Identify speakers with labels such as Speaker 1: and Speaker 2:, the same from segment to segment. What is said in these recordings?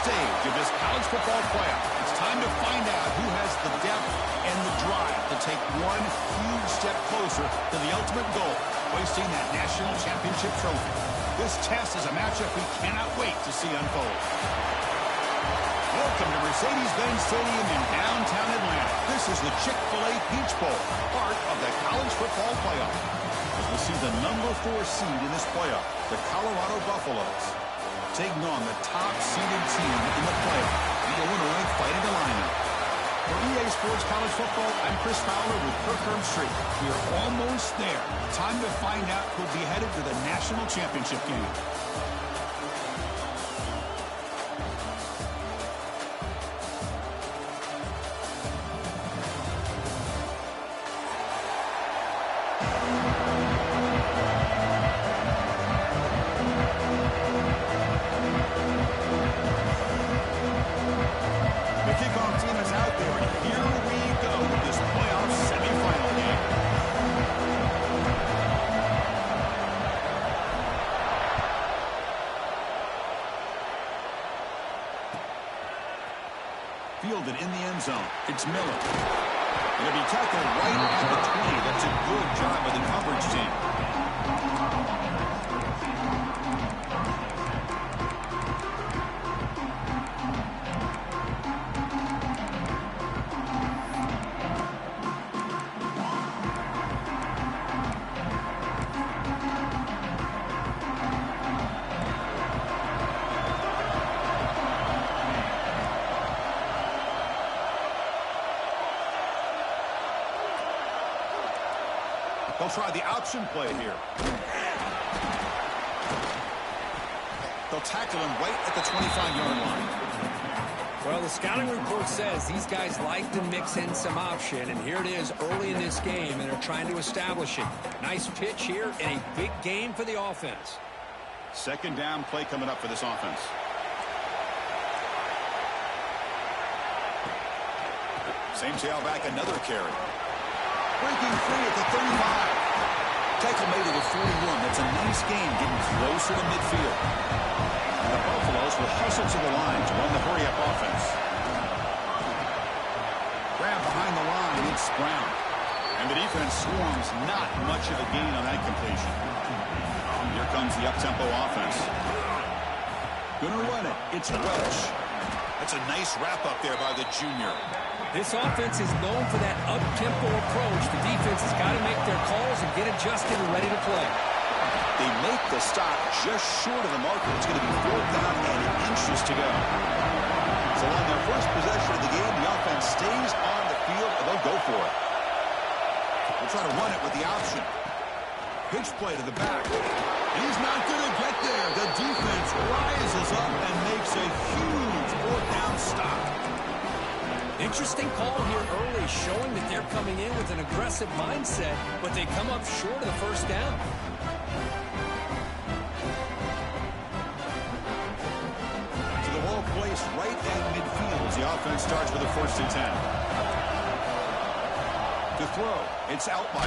Speaker 1: stage of this college football playoff. It's time to find out who has the depth and the drive to take one huge step closer to the ultimate goal, hoisting that national championship trophy. This test is a matchup we cannot wait to see unfold. Welcome to Mercedes-Benz Stadium in downtown Atlanta. This is the Chick-fil-A Peach Bowl, part of the college football playoff. As we'll see the number 4 seed in this playoff, the Colorado Buffaloes, taking on the top-seeded team in the playoff, the Illinois Fighting Illini. For EA Sports College Football, I'm Chris Fowler with Kirk Herbstreit. We are almost there. Time to find out who'll be headed to the national championship game. Fielded in the end zone. It's Miller. It'll be tackled right at the 20. That's a good job by the coverage team. They'll try the option play here. They'll tackle him right at the 25-yard line.
Speaker 2: Well, the scouting report says these guys like to mix in some option, and here it is early in this game, and they're trying to establish it. Nice pitch here and a big game for the offense.
Speaker 1: Second down play coming up for this offense. Same tailback, another carry. Breaking free at the 35. Tackle made at the 41. That's a nice gain, getting closer to midfield. And the Buffaloes will hustle to the line to run the hurry-up offense. Grab behind the line, it's Brown. And the defense swarms, not much of a gain on that completion. Here comes the up-tempo offense. Gonna run it. It's Welch. That's a nice wrap-up there by the junior.
Speaker 2: This offense is known for that up-tempo approach. The defense has got to make their calls and get adjusted and ready to play.
Speaker 1: They make the stop just short of the marker. It's going to be 4th down and inches to go. So on their first possession of the game, the offense stays on the field, and they'll go for it. They'll try to run it with the option. Pitch play to the back. He's not going to get there. The defense rises up and makes a huge 4th down stop.
Speaker 2: Interesting call here early, showing that they're coming in with an aggressive mindset, but they come up short of the first down.
Speaker 1: So the ball placed right at midfield as the offense starts with a 1st and 10. To throw, it's Outlier.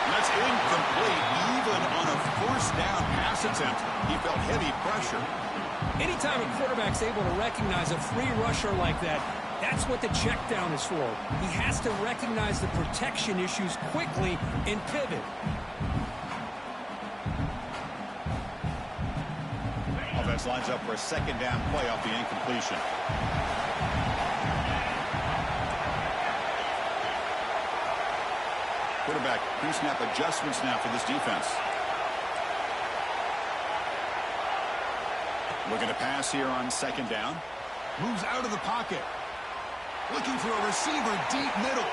Speaker 1: And that's incomplete, even on a 1st down pass attempt. He felt heavy pressure.
Speaker 2: Anytime a quarterback's able to recognize a free rusher like that, that's what the check down is for. He has to recognize the protection issues quickly and pivot.
Speaker 1: Offense lines up for a 2nd down play off the incompletion. Quarterback pre-snap adjustments now for this defense. Looking to pass here on 2nd down. Moves out of the pocket. Looking for a receiver deep middle.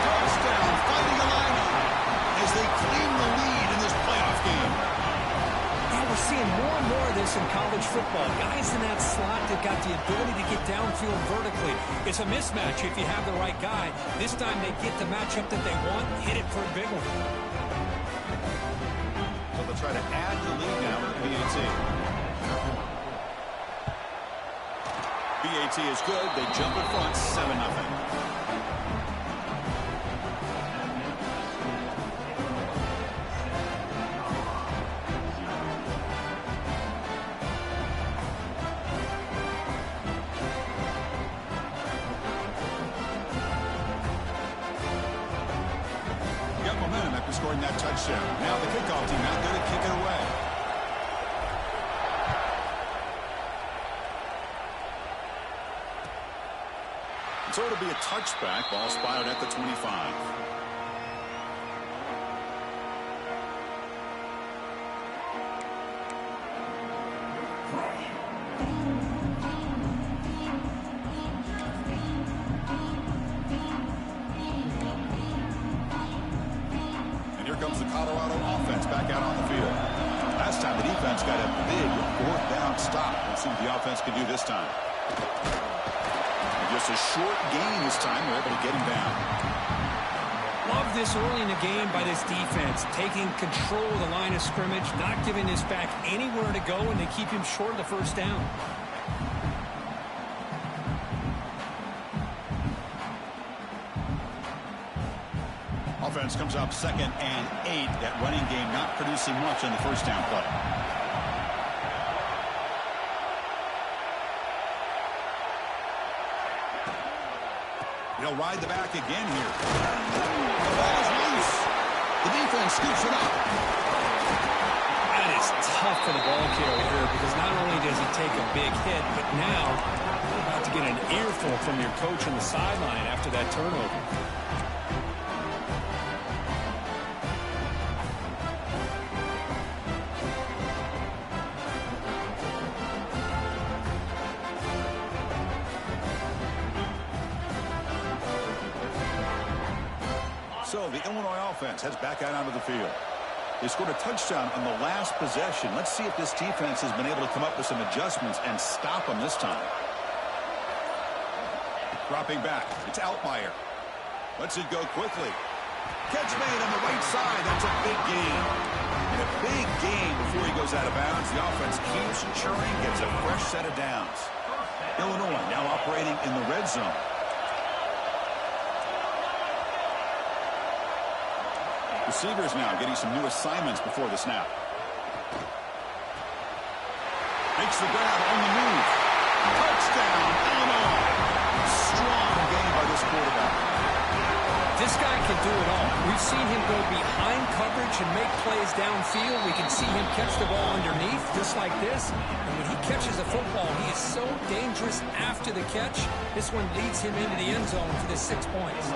Speaker 1: Touchdown, Fighting Illini as they claim the lead in this playoff game.
Speaker 2: Yeah, we're seeing more and more of this in college football. Guys in that slot that got the ability to get downfield vertically. It's a mismatch if you have the right guy. This time they get the matchup that they want, hit it for a big one.
Speaker 1: So they'll try to add the lead now with BAT. BAT is good. They jump in front, 7-0. scoring that touchdown. Now the kickoff team out there to kick it away. So it'll be a touchback. Ball spotted at the 25. And here comes the Colorado offense back out on the field. Last time the defense got a big fourth down stop. Let's see what the offense can do this time. Just a short gain this time. They're able to get him down.
Speaker 2: Love this early in the game by this defense. Taking control of the line of scrimmage, not giving this back anywhere to go, and they keep him short of the first down.
Speaker 1: Offense comes up 2nd and 8. That running game not producing much on the first down play. He'll ride the back again here. The ball is loose. The defense scoops it up.
Speaker 2: That is tough for the ball carrier here because not only does he take a big hit, but now you're about to get an earful from your coach on the sideline after that turnover.
Speaker 1: So the Illinois offense heads back out onto the field. They scored a touchdown on the last possession. Let's see if this defense has been able to come up with some adjustments and stop them this time. Dropping back. It's Altmaier. Lets it go quickly. Catch made on the right side. That's a big gain. And a big gain before he goes out of bounds. The offense keeps churning, gets a fresh set of downs. Illinois now operating in the red zone. Receivers now getting some new assignments before the snap. Makes the grab on the move. Touchdown, Illinois. Strong game by this quarterback.
Speaker 2: This guy can do it all. We've seen him go behind coverage and make plays downfield. We can see him catch the ball underneath just like this. And when he catches a football, he is so dangerous after the catch. This one leads him into the end zone for the 6 points.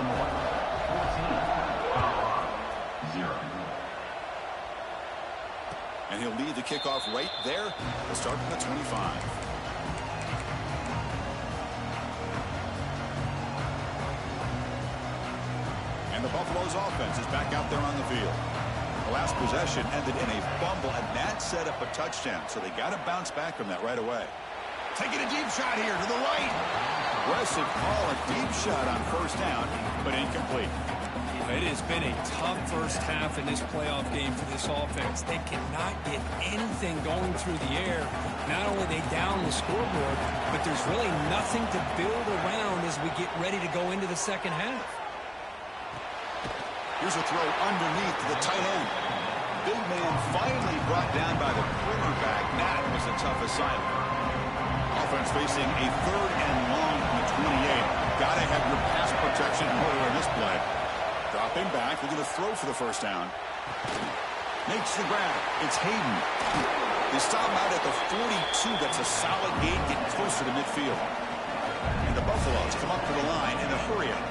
Speaker 1: And he'll lead the kickoff right there. We'll start from the 25. And the Buffalo's offense is back out there on the field. The last possession ended in a fumble, and that set up a touchdown. So they got to bounce back from that right away. Taking a deep shot here to the right. Aggressive call, a deep shot on first down, but incomplete.
Speaker 2: It has been a tough first half in this playoff game for this offense. They cannot get anything going through the air. Not only they down the scoreboard, but there's really nothing to build around as we get ready to go into the second half.
Speaker 1: Here's a throw underneath to the tight end. Big man finally brought down by the quarterback. That was a tough assignment. Offense facing a 3rd and long from the 28. Got to have your pass protection in order in this play. Dropping back, looking to throw for the first down. Makes the grab. It's Hayden. They stop him out at the 42. That's a solid gain, getting closer to midfield. And the Buffaloes come up to the line in a hurry up.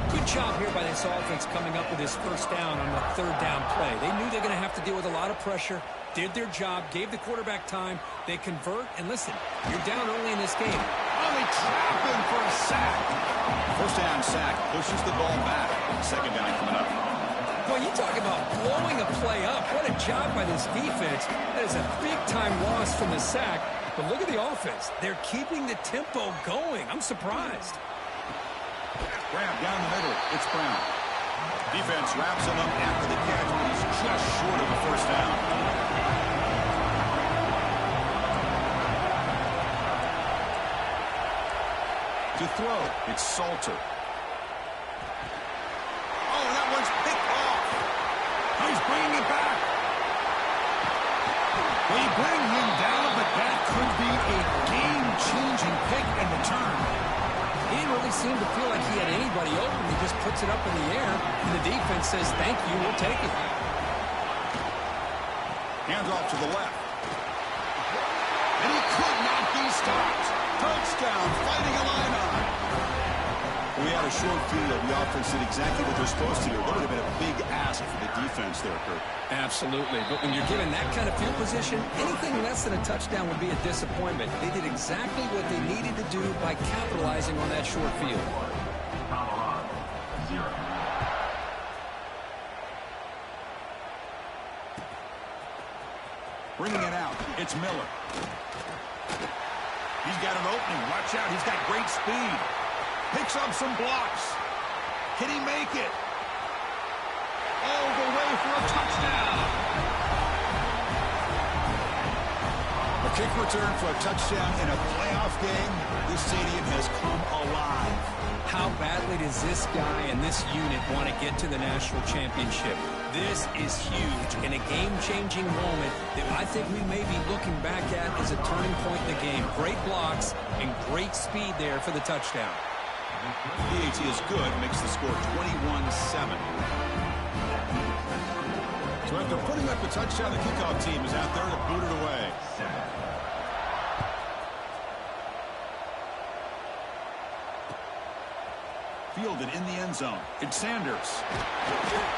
Speaker 2: Good job here by this offense coming up with this first down on the 3rd down play. They knew they were going to have to deal with a lot of pressure, did their job, gave the quarterback time. They convert, and listen, you're down early in this game.
Speaker 1: Oh, they trap him for a sack. First down sack, pushes the ball back. Second down coming up.
Speaker 2: Boy, you talk about blowing a play up. What a job by this defense. That is a big-time loss from the sack. But look at the offense. They're keeping the tempo going. I'm surprised.
Speaker 1: Grab down the middle. It's Brown. Defense wraps him up after the catch, but he's just short of the first down. To throw, it's Salter. Oh, that one's picked off. He's bringing it back. They bring him down, but that could be a game-changing pick in return.
Speaker 2: He didn't really seem to feel like he had anybody open. He just puts it up in the air, and the defense says, thank you, we'll take it.
Speaker 1: Hands off to the left. And he could not be stopped. Touchdown, fighting Illini. We had a short field. The offense did exactly what they're supposed to do. That would have been a big ask for the defense there, Kurt.
Speaker 2: Absolutely. But when you're given that kind of field position, anything less than a touchdown would be a disappointment. They did exactly what they needed to do by capitalizing on that short field.
Speaker 1: Bringing it out. It's Miller. He's got an opening. Watch out. He's got great speed. Picks up some blocks. Can he make it? All the way for a touchdown. A kick return for a touchdown in a playoff game. This stadium has come alive.
Speaker 2: How badly does this guy and this unit want to get to the national championship? This is huge and a game-changing moment that I think we may be looking back at as a turning point in the game. Great blocks and great speed there for the touchdown.
Speaker 1: PAT is good, makes the score 21-7. So after putting up the touchdown, the kickoff team is out there to boot it away. Fielded in the end zone. It's Sanders.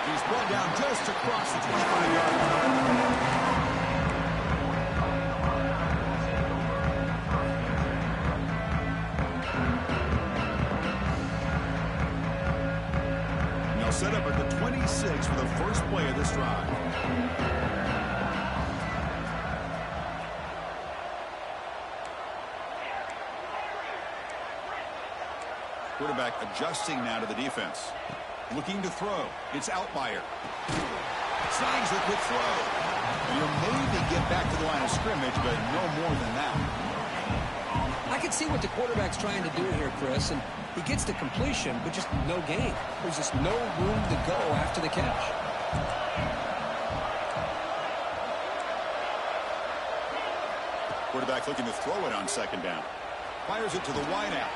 Speaker 1: He's brought down just across the 25-yard line. Set up at the 26 for the first play of this drive. Quarterback adjusting now to the defense. Looking to throw. It's Outlier. Snags the quick throw. You'll maybe get back to the line of scrimmage, but no more than that.
Speaker 2: I can see what the quarterback's trying to do here, Chris, and he gets the completion, but just no gain. There's just no room to go after the catch.
Speaker 1: Quarterback looking to throw it on second down. Fires it to the wideout.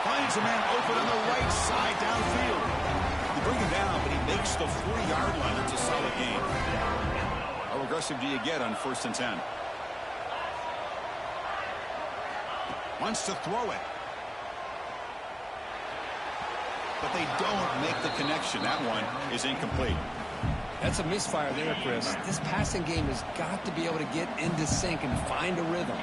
Speaker 1: Finds a man open on the right side downfield. You bring him down, but he makes the 40-yard line. It's a solid gain. How aggressive do you get on 1st and 10? Wants to throw it. But they don't make the connection. That one is incomplete.
Speaker 2: That's a misfire there, Chris. This passing game has got to be able to get into sync and find a rhythm.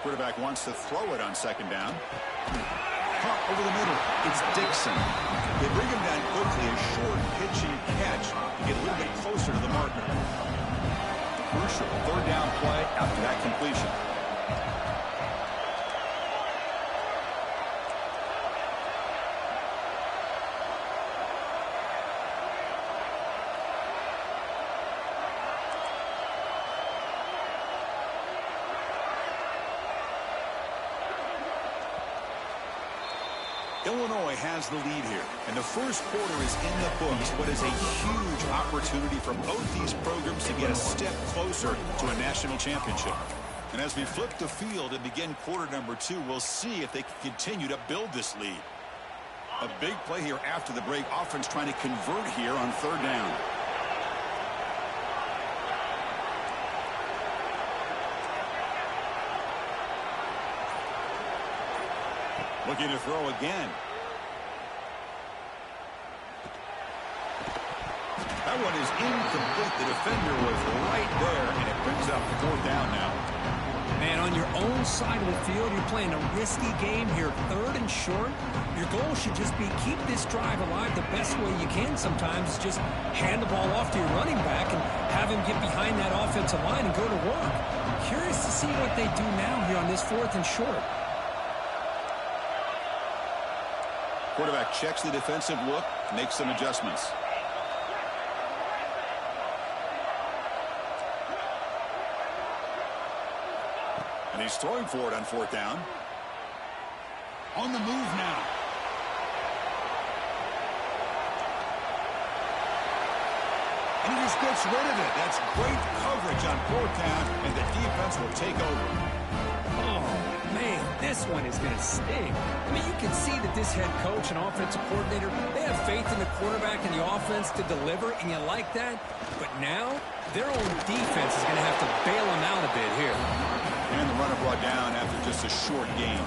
Speaker 1: Quarterback wants to throw it on second down. Caught over the middle. It's Dixon. They bring him down quickly. A short pitching catch to get a little bit closer to the marker. Crucial 3rd down play after that completion. Illinois has the lead here, and the first quarter is in the books. What is a huge opportunity for both these programs to get a step closer to a national championship. And as we flip the field and begin quarter number 2, we'll see if they can continue to build this lead. A big play here after the break. Offense trying to convert here on 3rd down. Looking to throw again. That one is incomplete. The defender was right there, and it brings up 4th down now.
Speaker 2: Man, on your own side of the field, you're playing a risky game here. 3rd and short. Your goal should just be keep this drive alive the best way you can sometimes. Just hand the ball off to your running back and have him get behind that offensive line and go to work. Curious to see what they do now here on this 4th and short.
Speaker 1: Quarterback checks the defensive look, makes some adjustments. And he's throwing for it on 4th down. On the move now. And he just gets rid of it. That's great coverage on fourth down, and the defense will take over.
Speaker 2: Oh, man, this one is going to sting. I mean, you can see that this head coach and offensive coordinator, they have faith in the quarterback and the offense to deliver, and you like that. But now, their own defense is going to have to bail them out a bit here.
Speaker 1: And the runner brought down after just a short gain.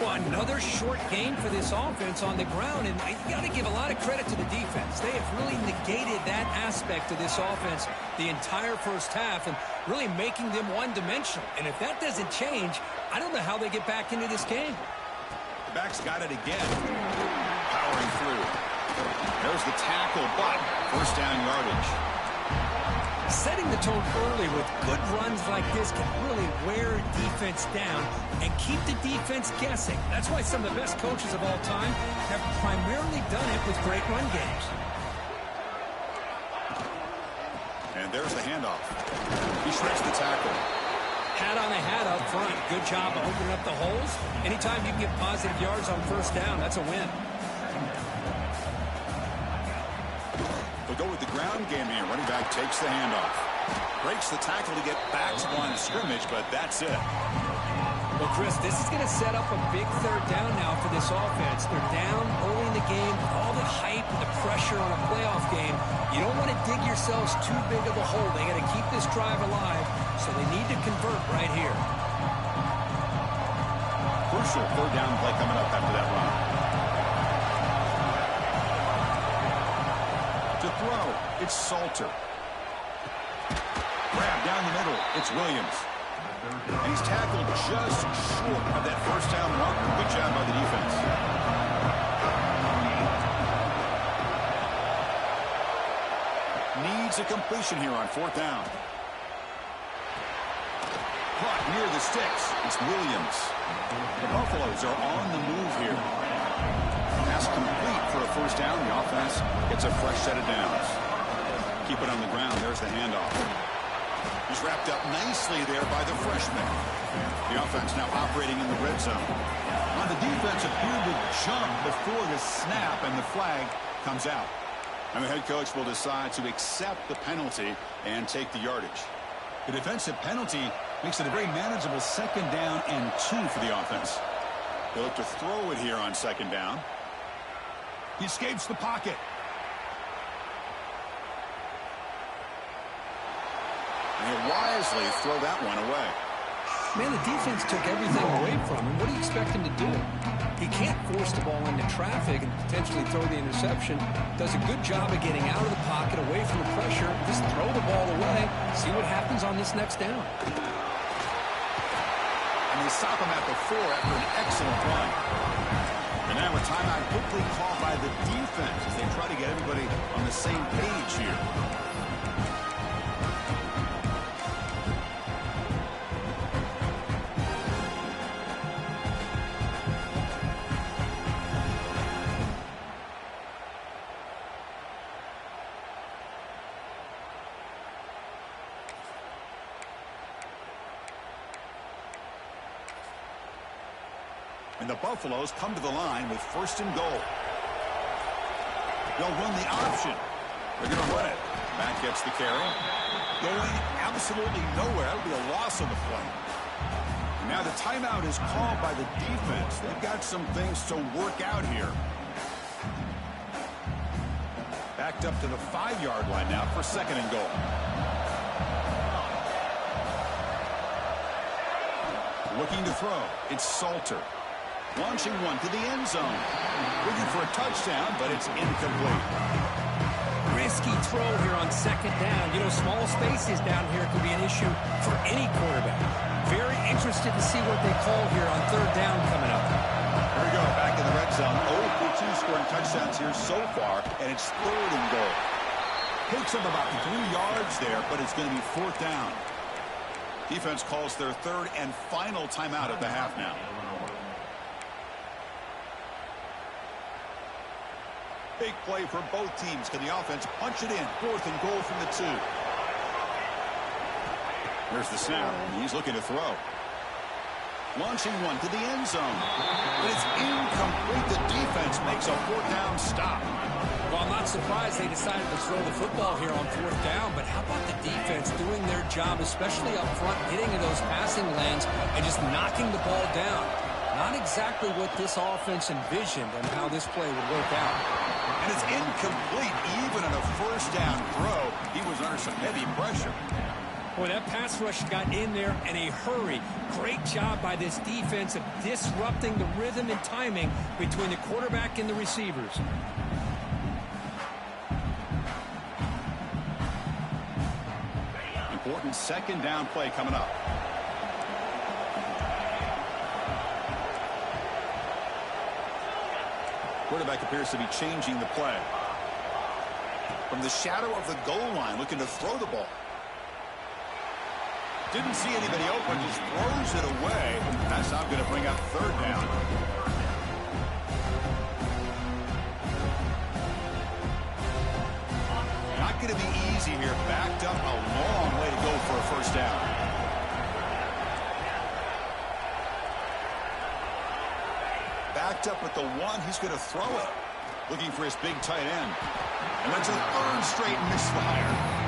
Speaker 2: Well, another short gain for this offense on the ground, and you got to give a lot of credit to the defense. They have really negated that aspect of this offense the entire first half and really making them one-dimensional. And if that doesn't change, I don't know how they get back into this game.
Speaker 1: The back's got it again. Powering through. There's the tackle, but first down yardage.
Speaker 2: Setting the tone early with good runs like this can really wear a defense down and keep the defense guessing. That's why some of the best coaches of all time have primarily done it with great run games.
Speaker 1: And there's the handoff. He shreds the tackle.
Speaker 2: Hat on the hat up front. Good job of opening up the holes. Anytime you can get positive yards on first down, that's a win.
Speaker 1: They'll go with the ground game here. Running back takes the handoff. Breaks the tackle to get back to the line of scrimmage, but that's it.
Speaker 2: Well, Chris, this is going to set up a big third down now for this offense. They're down early in the game. All the hype and the pressure on a playoff game. You don't want to dig yourselves too big of a hole. They got to keep this drive alive, so they need to convert right here.
Speaker 1: Crucial third down play coming up after that run. To throw, it's Salter. Grab down the middle, it's Williams. And he's tackled just short of that first down marker. Good job by the defense. Needs a completion here on fourth down. Caught near the sticks. It's Williams. The Buffaloes are on the move here. Pass complete for a first down. The offense gets a fresh set of downs. Keep it on the ground. There's the handoff. He's wrapped up nicely there by the freshman. The offense now operating in the red zone. Now the defense appeared to jump before the snap, and the flag comes out. And the head coach will decide to accept the penalty and take the yardage. The defensive penalty makes it a very manageable second down and 2 for the offense. They look to throw it here on second down. He escapes the pocket. And he'll wisely throw that one away.
Speaker 2: Man, the defense took everything away from him. What do you expect him to do? He can't force the ball into traffic and potentially throw the interception. Does a good job of getting out of the pocket, away from the pressure. Just throw the ball away. See what happens on this next down.
Speaker 1: And they stop him at the 4 after an excellent run. And now a timeout quickly called by the defense as they try to get everybody on the same page here. And the Buffaloes come to the line with first and goal. They'll run the option. They're going to run it. Matt gets the carry. Going absolutely nowhere. That'll be a loss on the play. And now the timeout is called by the defense. They've got some things to work out here. Backed up to the 5-yard line now for second and goal. Looking to throw. It's Salter. Launching one to the end zone. Looking for a touchdown, but it's incomplete.
Speaker 2: Risky throw here on second down. You know, small spaces down here can be an issue for any quarterback. Very interested to see what they call here on third down coming up.
Speaker 1: Here we go, back in the red zone. 0 for 2 scoring touchdowns here so far, and it's third and goal. Takes them about 3 yards there, but it's going to be fourth down. Defense calls their third and final timeout of the half now. Big play for both teams. Can the offense punch it in? Fourth and goal from the 2. There's the snap. He's looking to throw. Launching one to the end zone. But it's incomplete. The defense makes a fourth down stop.
Speaker 2: Well, I'm not not surprised they decided to throw the football here on 4th down, but how about the defense doing their job, especially up front, getting in those passing lanes and just knocking the ball down? Not exactly what this offense envisioned and how this play would work out.
Speaker 1: And it's incomplete. Even on a first down throw, he was under some heavy pressure.
Speaker 2: Boy, that pass rush got in there in a hurry. Great job by this defense of disrupting the rhythm and timing between the quarterback and the receivers.
Speaker 1: Important 2nd down play coming up. Quarterback appears to be changing the play. From the shadow of the goal line, looking to throw the ball. Didn't see anybody open, just throws it away. That's not going to bring up 3rd down. Not going to be easy here. Backed up a long way to go for a 1st down. Backed up at the 1, he's going to throw it. Looking for his big tight end. And that's a 3rd straight misfire.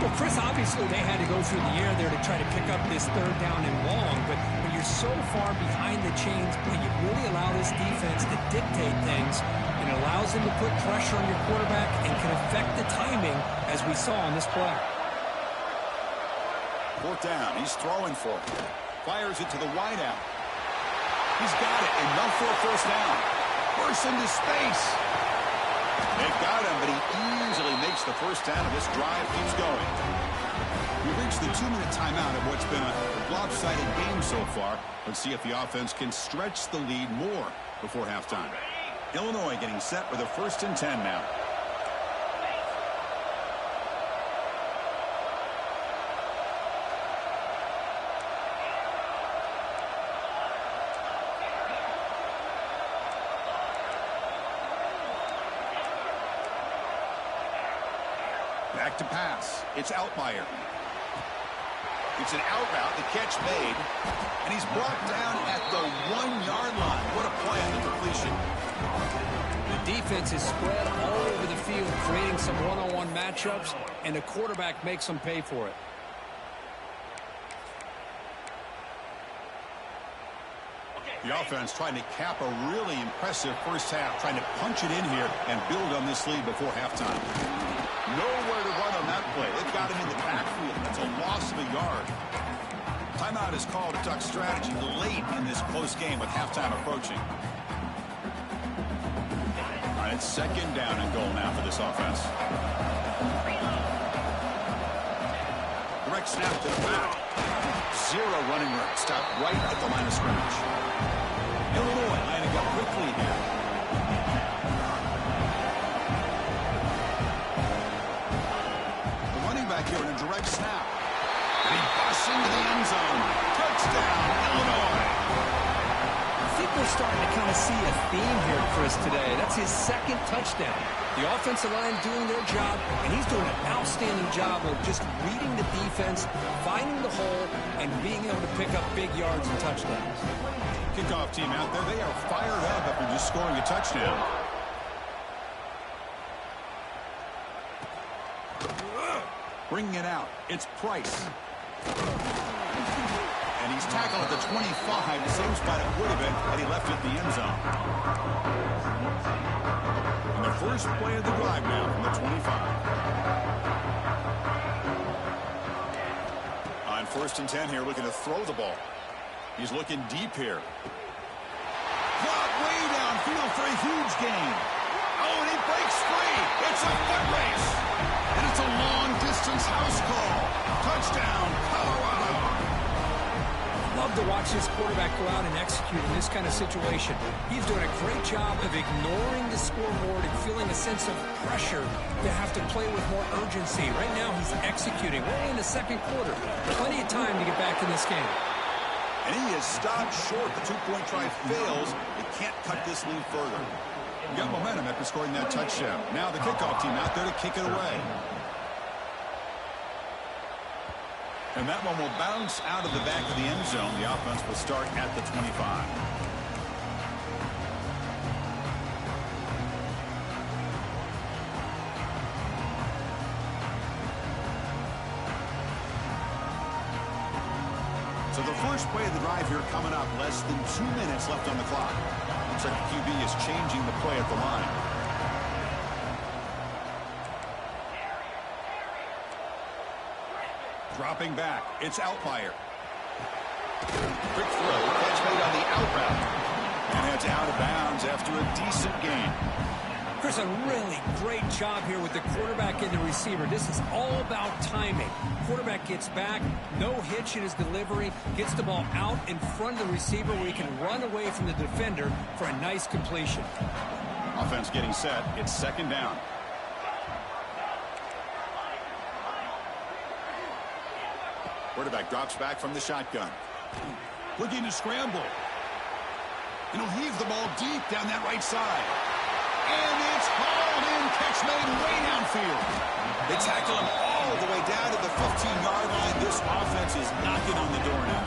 Speaker 2: Well, Chris, obviously they had to go through the air there to try to pick up this 3rd down and long, but when you're so far behind the chains, boy, you really allow this defense to dictate things, and it allows them to put pressure on your quarterback and can affect the timing, as we saw on this play.
Speaker 1: 4th down, he's throwing for it. Fires it to the wideout. He's got it, enough for a 1st down. Bursts into space. They've got him, but he easily makes the 1st down, and this drive keeps going. We've reached the 2-minute timeout of what's been a lopsided game so far. Let's see if the offense can stretch the lead more before halftime. Illinois getting set with a 1st and 10 now. Back to pass. It's Outlier. It's an out route. The catch made. And he's brought down at the 1-yard line. What a play on the completion.
Speaker 2: The defense is spread all over the field, creating some one-on-one matchups, and the quarterback makes them pay for it.
Speaker 1: The offense trying to cap a really impressive first half, trying to punch it in here and build on this lead before halftime. Nowhere to run on that play. They've got him in the backfield. That's a loss of a yard. Timeout is called to duck strategy late in this close game with halftime approaching. All right, it's 2nd down and goal now for this offense. Direct snap to the back. 0 running room. Stop right at the line of scrimmage. Illinois lining up quickly here. The running back here in a direct snap. And he busts into the end zone. Touchdown, Illinois.
Speaker 2: I think we're starting to kind of see a theme here, Chris, today. That's his 2nd touchdown. The offensive line doing their job, and he's doing an outstanding job of just reading the defense, finding the hole, and being able to pick up big yards and touchdowns.
Speaker 1: Kickoff team out there, they are fired up after just scoring a touchdown. Bringing it out, it's Price. And he's tackled at the 25, the same spot it would have been had he left it in the end zone. And the first play of the drive now from the 25. On 1st and 10 here, looking to throw the ball. He's looking deep here. Caught way downfield for a huge gain. Oh, and he breaks free. It's a foot race. And it's a long-distance house call. Touchdown, Colorado.
Speaker 2: Love to watch this quarterback go out and execute in this kind of situation. He's doing a great job of ignoring the scoreboard and feeling a sense of pressure to have to play with more urgency. Right now, he's executing. We're in the 2nd quarter. Plenty of time to get back in this game.
Speaker 1: And he is stopped short. The 2-point try fails. They can't cut this lead further. We got momentum after scoring that touchdown. Now the kickoff team out there to kick it away. And that one will bounce out of the back of the end zone. The offense will start at the 25. So the first play of the drive here coming up. Less than 2 minutes left on the clock. Looks like the QB is changing the play at the line. Dropping back. It's Outlier. Quick throw. Catch made on the out route. And it's out of bounds after a decent gain.
Speaker 2: Chris, a really great job here with the quarterback and the receiver. This is all about timing. Quarterback gets back, no hitch in his delivery, gets the ball out in front of the receiver where he can run away from the defender for a nice completion.
Speaker 1: Offense getting set. It's second down. Quarterback drops back from the shotgun. Looking to scramble. And he'll heave the ball deep down that right side. And it's hauled in. Catch made way downfield. They tackle him all the way down to the 15-yard line. This offense is knocking on the door now.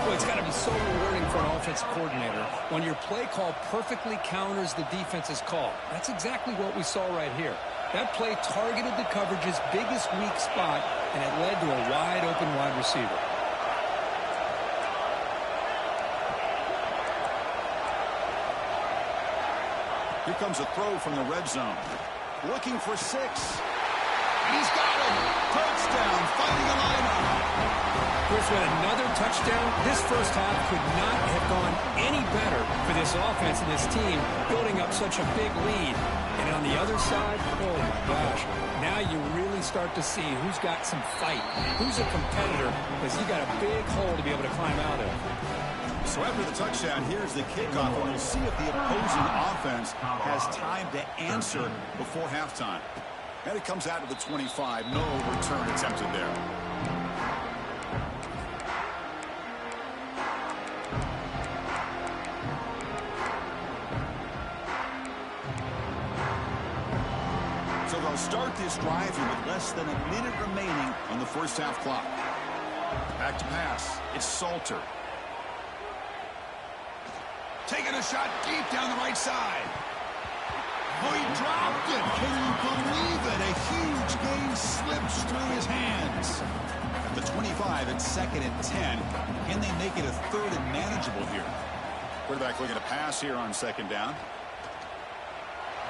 Speaker 2: Well, it's got to be so rewarding for an offensive coordinator when your play call perfectly counters the defense's call. That's exactly what we saw right here. That play targeted the coverage's biggest weak spot, and it led to a wide-open wide receiver.
Speaker 1: Here comes a throw from the red zone. Looking for 6. And he's got him. Touchdown, fighting a lineout.
Speaker 2: Chris, with another touchdown, this first half could not have gone any better for this offense and this team, building up such a big lead. And on the other side, oh my gosh, now you really start to see who's got some fight, who's a competitor, because you got a big hole to be able to climb out of.
Speaker 1: So after the touchdown, here's the kickoff, and we'll see if the opposing offense has time to answer before halftime. And it comes out to the 25. No return attempted there. So they'll start this drive here with less than a minute remaining on the first half clock. Back to pass. It's Salter. Taking a shot deep down the right side. Oh, he dropped it. Can you believe it? A huge gain slips through his hands. At the 25, it's second and 10. Can they make it a third and manageable here? Quarterback looking to pass here on second down.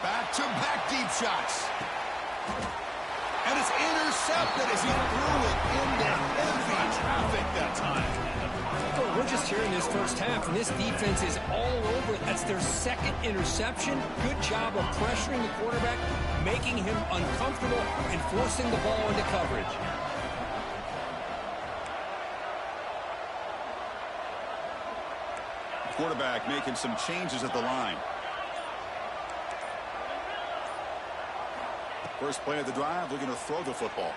Speaker 1: Back-to-back deep shots. And it's intercepted as he threw it into heavy traffic that time.
Speaker 2: Well, we're just here in this first half, and this defense is all over it. That's their second interception. Good job of pressuring the quarterback, making him uncomfortable, and forcing the ball into coverage.
Speaker 1: Quarterback making some changes at the line. First play of the drive, looking to throw the football.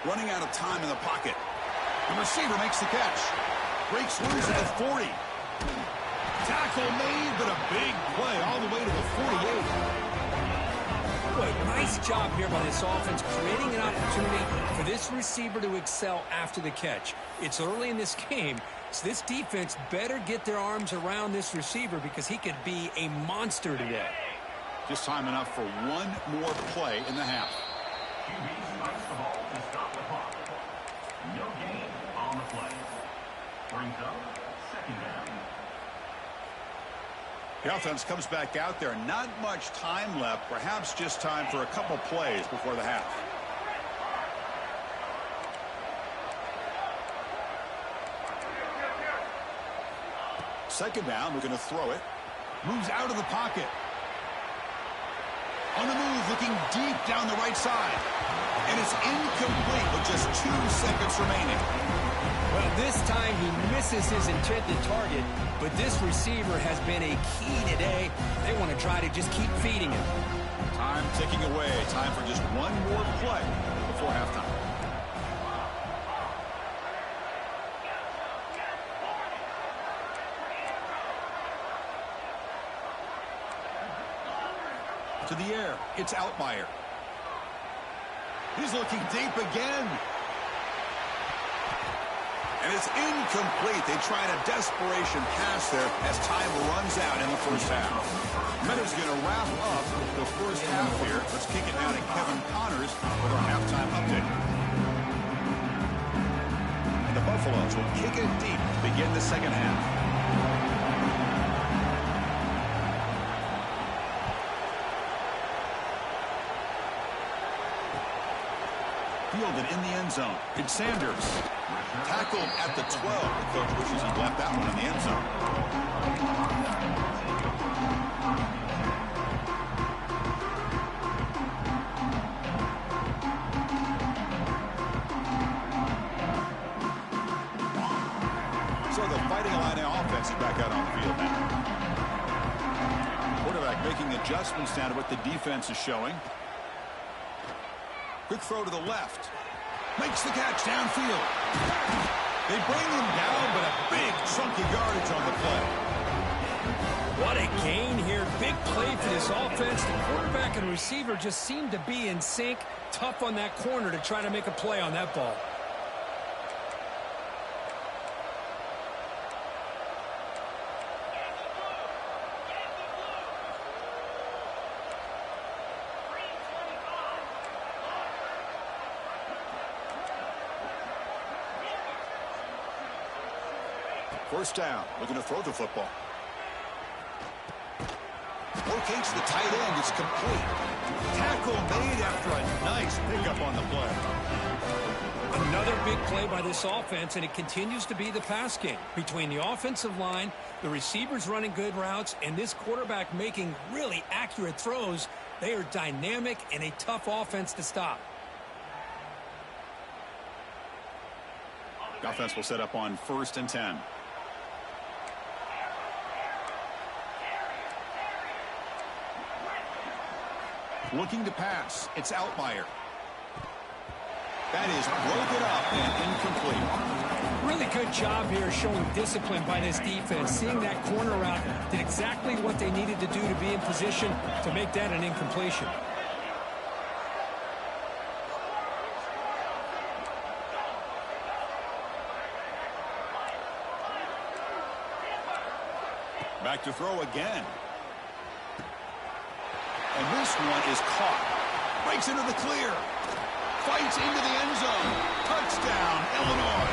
Speaker 1: Running out of time in the pocket. The receiver makes the catch. Breaks loose at the 40. Tackle made, but a big play all the way to the 48.
Speaker 2: Boy, nice job here by this offense, creating an opportunity for this receiver to excel after the catch. It's early in this game, so this defense better get their arms around this receiver because he could be a monster today.
Speaker 1: Just time enough for one more play in the half.
Speaker 3: QB strikes the ball to stop the clock. No gain on the play. Brings up second down.
Speaker 1: The offense comes back out there. Not much time left. Perhaps just time for a couple plays before the half. Second down. We're going to throw it. Moves out of the pocket. On the move, looking deep down the right side. And it's incomplete with just 2 seconds remaining.
Speaker 2: Well, this time he misses his intended target, but this receiver has been a key today. They want to try to just keep feeding him.
Speaker 1: Time ticking away. Time for just one more play before halftime. To the air. It's Outlier. He's looking deep again. And it's incomplete. They try a desperation pass there as time runs out in the first half. Meadows going to wrap up the first half here. Let's kick it now to Kevin Connors with our halftime update. The Buffaloes will kick it deep to begin the second half. Fielded in the end zone. It's Sanders. Tackled at the 12. The coach wishes he'd left that one in the end zone. So the Fighting Illini offense is back out on the field now. Quarterback making adjustments down to what the defense is showing. Quick throw to the left. Makes the catch downfield. They bring him down, but a big chunk of yardage on the play.
Speaker 2: What a gain here. Big play for this offense. The quarterback and receiver just seem to be in sync. Tough on that corner to try to make a play on that ball.
Speaker 1: First down, looking to throw the football. Locates the tight end, it's complete. Tackle made after a nice pickup on the play.
Speaker 2: Another big play by this offense, and it continues to be the pass game. Between the offensive line, the receivers running good routes, and this quarterback making really accurate throws, they are dynamic and a tough offense to stop.
Speaker 1: The offense will set up on 1st and 10. Looking to pass. It's Altmaier. That is broken up and incomplete.
Speaker 2: Really good job here showing discipline by this defense. Seeing that corner route, did exactly what they needed to do to be in position to make that an incompletion.
Speaker 1: Back to throw again. And this one is caught. Breaks into the clear. Fights into the end zone. Touchdown, Illinois.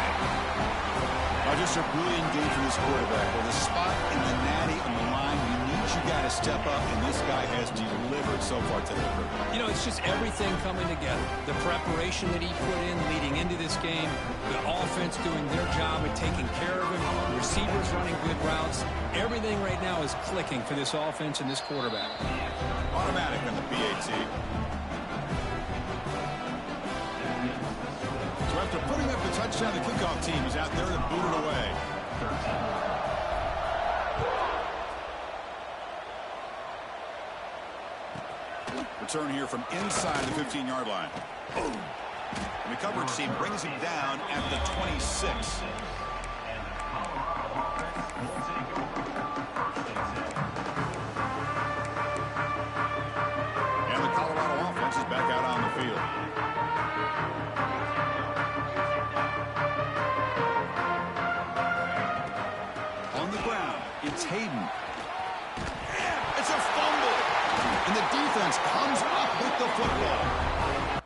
Speaker 1: Just a brilliant game from this quarterback. With a spot in the natty on the line, you need you got to step up, and this guy has delivered so far today.
Speaker 2: You know, it's just everything coming together. The preparation that he put in leading into this game, the offense doing their job at taking care of him, the receivers running good routes. Everything right now is clicking for this offense and this quarterback.
Speaker 1: Automatic on the PAT. So after putting up the touchdown, the kickoff team is out there to boot it away. Return here from inside the 15-yard line. And the coverage team brings him down at the 26. And the Colorado offense is back out on the field. On the ground, it's Hayden. It's a fumble. And the defense comes up with the football.